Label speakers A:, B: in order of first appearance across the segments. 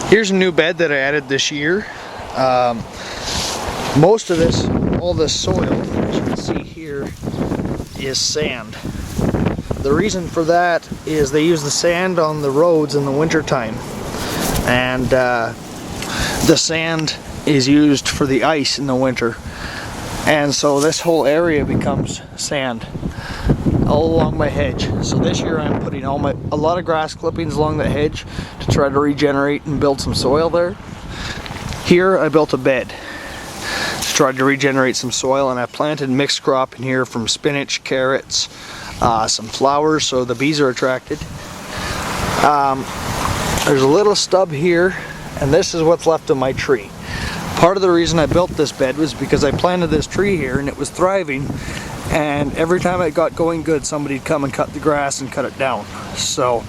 A: Here's a new bed that I added this year. Most of this, all this soil, as you can see here, is sand. The reason for that is they use the sand on the roads in the winter time, and the sand is used for the ice in the winter, and so this whole area becomes sand all along my hedge. So this year I'm putting a lot of grass clippings along the hedge to try to regenerate and build some soil there. Here I built a bed to try to regenerate some soil, and I planted mixed crop in here from spinach, carrots, some flowers so the bees are attracted. There's a little stub here, and this is what's left of my tree. Part of the reason I built this bed was because I planted this tree here and it was thriving, and every time it got going good, somebody'd come and cut the grass and cut it down. So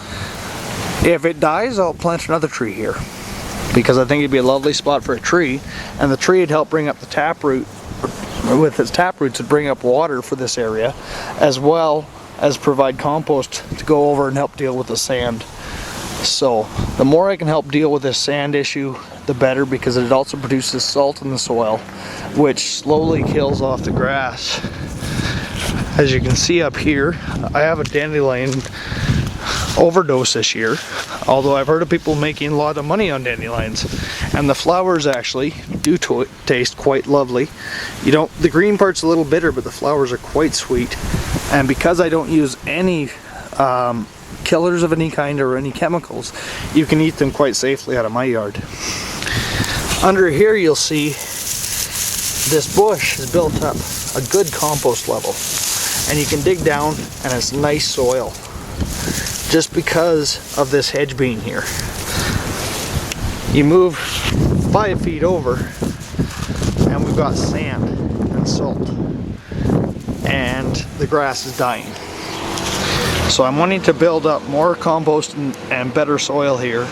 A: if it dies, I'll plant another tree here, because I think it'd be a lovely spot for a tree, and the tree would help bring up the taproot. With its taproots, would bring up water for this area, as well as provide compost to go over and help deal with the sand. So the more I can help deal with this sand issue, the better, because it also produces salt in the soil, which slowly kills off the grass. As you can see up here, I have a dandelion overdose this year, although I've heard of people making a lot of money on dandelions, and the flowers actually do taste quite lovely. The green part's a little bitter, but the flowers are quite sweet, and because I don't use any killers of any kind or any chemicals, you can eat them quite safely out of my yard. Under here you'll see this bush has built up a good compost level, and you can dig down and it's nice soil just because of this hedge being here. You move 5 feet over and we've got sand and salt, and the grass is dying. So I'm wanting to build up more compost and better soil here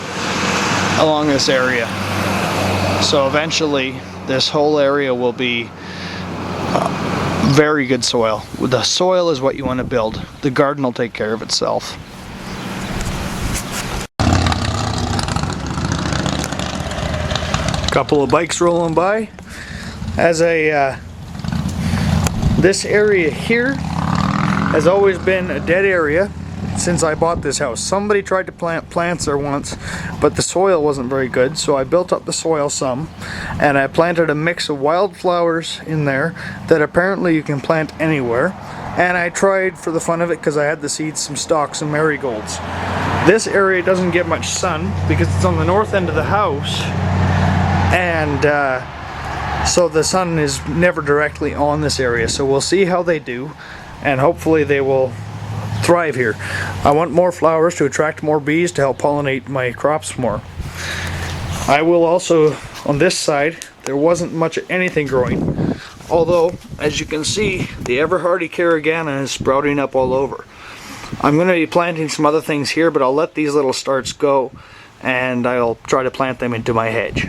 A: along this area. So eventually this whole area will be very good soil. The soil is what you want to build. The garden will take care of itself. Couple of bikes rolling by. This area here has always been a dead area since I bought this house. Somebody tried to plant plants there once, but the soil wasn't very good, so I built up the soil some, and I planted a mix of wildflowers in there that apparently you can plant anywhere, and I tried for the fun of it, because I had the seeds, some stalks and marigolds. This area doesn't get much sun because it's on the north end of the house, and so the sun is never directly on this area. So we'll see how they do, and hopefully they will thrive here. I want more flowers to attract more bees to help pollinate my crops more. I will also, on this side, there wasn't much of anything growing, although as you can see the ever-hardy carragana is sprouting up all over. I'm going to be planting some other things here, but I'll let these little starts go and I'll try to plant them into my hedge.